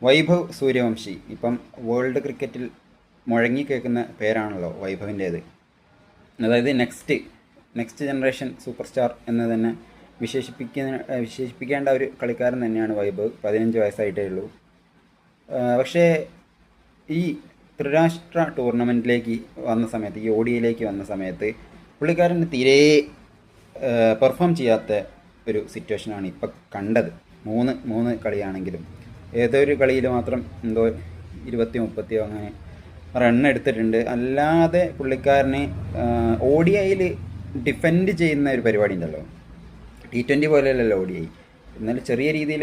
വൈഭവ് സൂര്യവംശി ഇപ്പം വേൾഡ് ക്രിക്കറ്റിൽ മുഴങ്ങി കേൾക്കുന്ന പേരാണല്ലോ വൈഭവിൻ്റേത്. അതായത് നെക്സ്റ്റ് ജനറേഷൻ സൂപ്പർ സ്റ്റാർ എന്ന് തന്നെ വിശേഷിപ്പിക്കേണ്ട ഒരു കളിക്കാരൻ തന്നെയാണ് വൈഭവ്. 15 വയസ്സായിട്ടേ ഉള്ളൂ. പക്ഷേ ഈ ത്രിരാഷ്ട്ര ടൂർണമെൻറ്റിലേക്ക് വന്ന സമയത്ത്, ഈ ODIയിലേക്ക് വന്ന സമയത്ത് പുള്ളിക്കാരന് തീരെ പെർഫോം ചെയ്യാത്ത ഒരു സിറ്റുവേഷനാണ് ഇപ്പം കണ്ടത്. മൂന്ന് കളിയാണെങ്കിലും ഏതൊരു കളിയിൽ മാത്രം എന്തോ 20-30 അങ്ങനെ റൺ എടുത്തിട്ടുണ്ട്. അല്ലാതെ പുള്ളിക്കാരന് ODIയിൽ ഡിഫെൻഡ് ചെയ്യുന്ന ഒരു പരിപാടി ഉണ്ടല്ലോ, T20 പോലെയല്ലല്ലോ ODI. എന്നാലും ചെറിയ രീതിയിൽ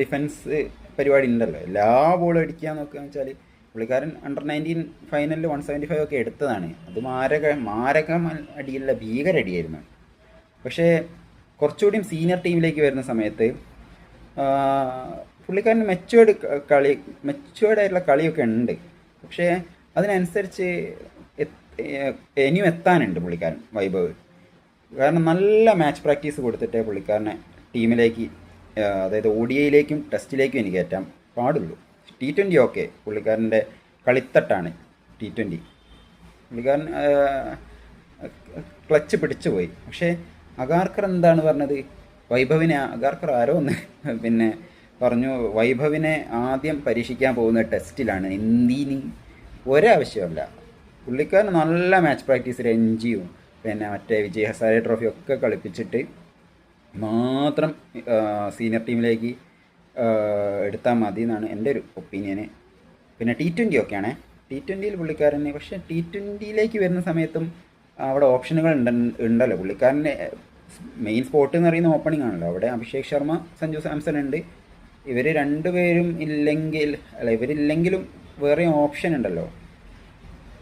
ഡിഫെൻസ് പരിപാടി ഉണ്ടല്ലോ. എല്ലാ ബോളും അടിക്കുക നോക്കുകയെന്ന് വെച്ചാൽ പുള്ളിക്കാരൻ അണ്ടർ-19 ഫൈനലിൽ 175 ഒക്കെ എടുത്തതാണ്. അത് മാരക അടിയല്ല, ഭീകരടിയായിരുന്നു. പക്ഷേ കുറച്ചുകൂടിയും സീനിയർ ടീമിലേക്ക് വരുന്ന സമയത്ത് പുള്ളിക്കാരന് മെച്ചുവേർഡായിട്ടുള്ള കളിയൊക്കെ ഉണ്ട്. പക്ഷേ അതിനനുസരിച്ച് ഇനിയും എത്താനുണ്ട് പുള്ളിക്കാരൻ വൈഭവ്. കാരണം നല്ല മാച്ച് പ്രാക്ടീസ് കൊടുത്തിട്ടേ പുള്ളിക്കാരനെ ടീമിലേക്ക്, അതായത് ODIയിലേക്കും ടെസ്റ്റിലേക്കും എനിക്ക് കയറ്റാൻ പാടുള്ളൂ. T20 ഓക്കെ, പുള്ളിക്കാരൻ്റെ കളിത്തട്ടാണ് T20. പുള്ളിക്കാരൻ ക്ലച്ച് പിടിച്ചു പോയി. പക്ഷേ അഗാർക്കർ എന്താണ് പറഞ്ഞത്? അഗാർക്കർ ആരോ ഒന്ന് പിന്നെ പറഞ്ഞു, വൈഭവിനെ ആദ്യം പരീക്ഷിക്കാൻ പോകുന്ന ടെസ്റ്റിലാണ്. എന്തിന്? ഒരാവശ്യമല്ല. പുള്ളിക്കാരൻ നല്ല മാച്ച് പ്രാക്ടീസ്, രഞ്ജിയും പിന്നെ മറ്റേ വിജയ് ഹസാരെ ട്രോഫി ഒക്കെ കളിപ്പിച്ചിട്ട് മാത്രം സീനിയർ ടീമിലേക്ക് എടുത്താൽ മതി എന്നാണ് എൻ്റെ ഒരു ഒപ്പീനിയന്. പിന്നെ T20 ഒക്കെയാണേ, T20യിൽ പുള്ളിക്കാരന്, പക്ഷേ T20യിലേക്ക് വരുന്ന സമയത്തും അവിടെ ഓപ്ഷനുകൾ ഉണ്ടല്ലോ. പുള്ളിക്കാരൻ്റെ മെയിൻ സ്പോട്ട് എന്ന് പറയുന്ന ഓപ്പണിംഗ് ആണല്ലോ. അവിടെ അഭിഷേക് ശർമ്മ, സഞ്ജു സാംസൺ ഉണ്ട്. ഇവർ രണ്ടുപേരും ഇവരില്ലെങ്കിലും വേറെ ഓപ്ഷൻ ഉണ്ടല്ലോ.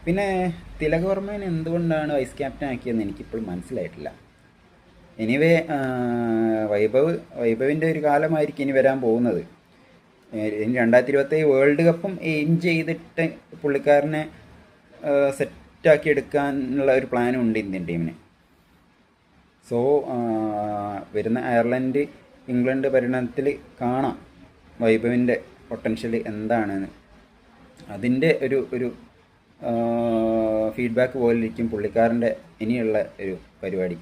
പിന്നെ തിലക് വർമ്മനെ എന്തുകൊണ്ടാണ് വൈസ് ക്യാപ്റ്റൻ ആക്കിയതെന്ന് എനിക്കിപ്പോഴും മനസ്സിലായിട്ടില്ല. എനിവേ വൈഭവിൻ്റെ ഒരു കാലമായിരിക്കും ഇനി വരാൻ പോകുന്നത്. ഇനി 2027 വേൾഡ് കപ്പും എയിം ചെയ്തിട്ട് പുള്ളിക്കാരനെ സെറ്റാക്കി എടുക്കാനുള്ള ഒരു പ്ലാനും ഉണ്ട് ഇന്ത്യൻ ടീമിന്. സോ വരുന്ന അയർലൻഡ് ഇംഗ്ലണ്ട് പര്യടനത്തിൽ കാണാം വൈഭവിൻ്റെ പൊട്ടൻഷ്യൽ എന്താണെന്ന്. അതിൻ്റെ ഒരു ഫീഡ്ബാക്ക് പോലിരിക്കും പുള്ളിക്കാരൻ്റെ ഇനിയുള്ള ഒരു പരിപാടി.